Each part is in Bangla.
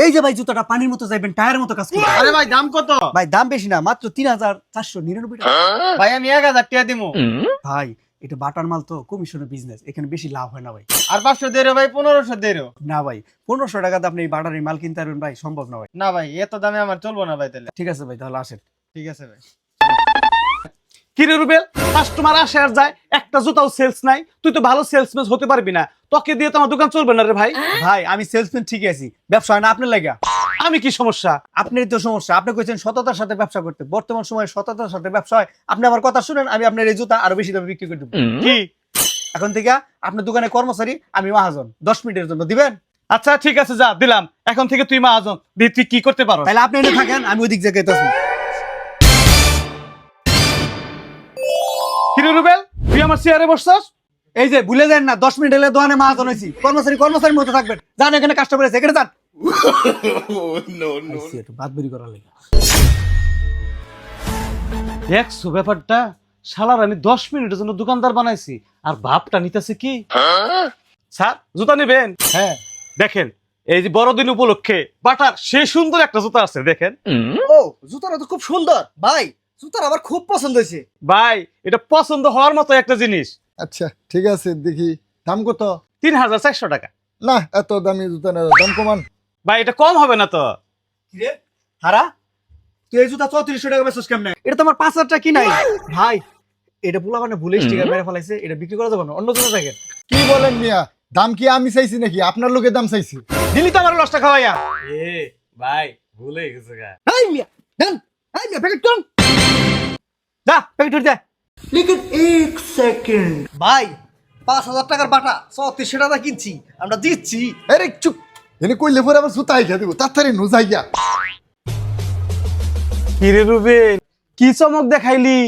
এই যে ভাই জুতাটা পানির মতো যাইবেন, টায়ারের মতো কাজ করবে। আরে ভাই দাম কত? ভাই দাম বেশি না, মাত্র 3499 টাকা। ভাই আমি 1000 টাকা দিমু। ভাই এটা বাটার মাল তো, কমিশনের বিজনেস, এখানে বেশি লাভ হয় না ভাই। আর 500 দেরো ভাই, 1500 দেরো। না ভাই, 1500 টাকাতে আপনি এই বাটারের মাল কিনতে পারবেন ভাই, সম্ভব না ভাই। না ভাই এত দামে আমার চলবো না ভাই তাহলে। ঠিক আছে ভাই, তাহলে আসেন। ঠিক আছে ভাই। কিরে রুবেল, কাস্টমার আসে আর যায়, একটা জুতাও সেলস নাই। তুই তো ভালো সেলসম্যান হতে পারবি না, তোকে দিয়ে তো আমার দোকান চলবে না রে ভাই। ভাই আমি সেলসম্যান ঠিকই আছি, ব্যবসা হয় না আপনার লাগা। আমি কি সমস্যা? আপনারই তো সমস্যা, আপনি কইছেন সততার সাথে ব্যবসা করতে। বর্তমান সময়ে সততার সাথে ব্যবসা হয়। আপনি আমার কথা শুনেন, আমি আপনার এই জুতা আরো বেশি দামে বিক্রি করে দেবো। কি? এখন থেকে আপনার দোকানে কর্মচারী, আমি মহাজন। 10 মিনিটের জন্য দিবেন? আচ্ছা ঠিক আছে, যা দিলাম। এখন থেকে তুই মহাজন, দি তুই কি করতে পারো। তাহলে আপনি এনে থাকেন, আমি ওইদিক জায়গায় আছি। কিরে রুবেল, তুই আমার চেয়ারে বসছস? এই যে ভুলে যান না, 10 মিনিট হলে দোকানে মহাজন হয়েছি। কর্মচারীর মতো থাকবেন। যান, এখানে কাস্টমার আছে, এখানে যান। আইসি, একটু বাদ বেরি করার লেগে। দেখছো ব্যাপারটা? শালার আমি 10 মিনিটের জন্য দোকানদার বানাইছি, আর ভাবটা নিতেছে কি? স্যার জুতা নেবেন? হ্যাঁ। দেখেন, এই যে বড়দিন উপলক্ষে বাটার সে সুন্দর একটা জুতা আছে, দেখেন। ও, জুতাটা তো খুব সুন্দর ভাই, জুতার আমার খুব পছন্দ হয়েছে। ভাই এটা পছন্দ হওয়ার মতো একটা জিনিস। আচ্ছা ঠিক আছে, দেখি দাম কত? 3400 টাকা। না, এত দামি জুতা না, দাম কমান। ভাই এটা কম হবে না তো? কিরে হারা, তুই এই জুতা 3400 টাকা বেচছিস কেমনে? এটা তো আমার 5000 টাকা কিনাই। ভাই এটা পোলা মানে ভুলে স্টিকার মেরে ফেলাইছে, এটা বিক্রি করা যাবে না, অন্য জুতা দেখেন। কি বলেন মিয়া? দাম কি আমি চাইছি নাকি আপনার লোকের দাম চাইছি? দিলি তো আমার লসটা খাওয়াইয়া। এ ভাই ভুলে গেছে গা। এই মিয়া দেন, এই মিয়া প্যাকেট কোন, যা প্যাকেট দে। লেকিন 1 সেকেন্ড ভাই, 5000 টাকার বাটা 3400 টাকা কিনছি, আমরা দিচ্ছি। আরে চুপ, এনে কইলে পরে আবার জুতা আইখা দিব, তাড়াতাড়ি নু যাইয়া। কিরে রুবেল, কি চমক দেখাইলি?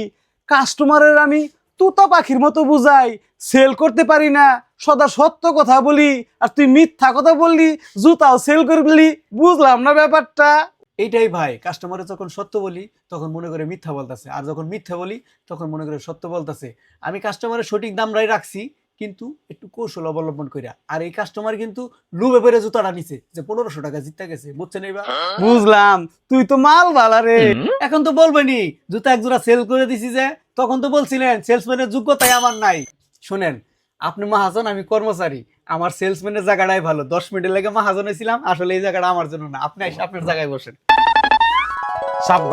কাস্টমারের আমি তুতা পাখির মতো বুঝাই, সেল করতে পারি না, সদা সত্য কথা বলি, আর তুই মিথ্যা কথা বললি, জুতাও সেল করবি। বুঝলাম না ব্যাপারটা। এইটাই ভাই, কাস্টমারে যখন সত্য বলি তখন মনে করে মিথ্যা বলতেছে, আর যখন মিথ্যা বলি তখন মনে করে সত্য বলতেছে। আমি কাস্টমারের সঠিক দামটাই রাখছি, কিন্তু একটু কৌশল অবলম্বন কইরা। আর এই কাস্টমার কিন্তু লুবে পেরে জুতাটা নিছে, যে 1500 টাকা জিততে গেছে, বুঝছেন? এইবার বুঝলাম, তুই তো মাল বালা রে। এখন তো বলবেনি জুতা এক জোড়া সেল করে দিছি, যে তখন তো বলছিলেন সেলসম্যানের যোগ্যতাই আমার নাই। শুনেন, আপনি মহাজন, আমি কর্মচারী, আমার সেলসম্যানের জায়গাটাই ভালো। 10 মিনিটের লেগে মহাজন হয়েছিলাম, আসলে এই জায়গাটা আমার জন্য না। আপনি এসে আপনার জায়গায় বসেন। সাব্বাস।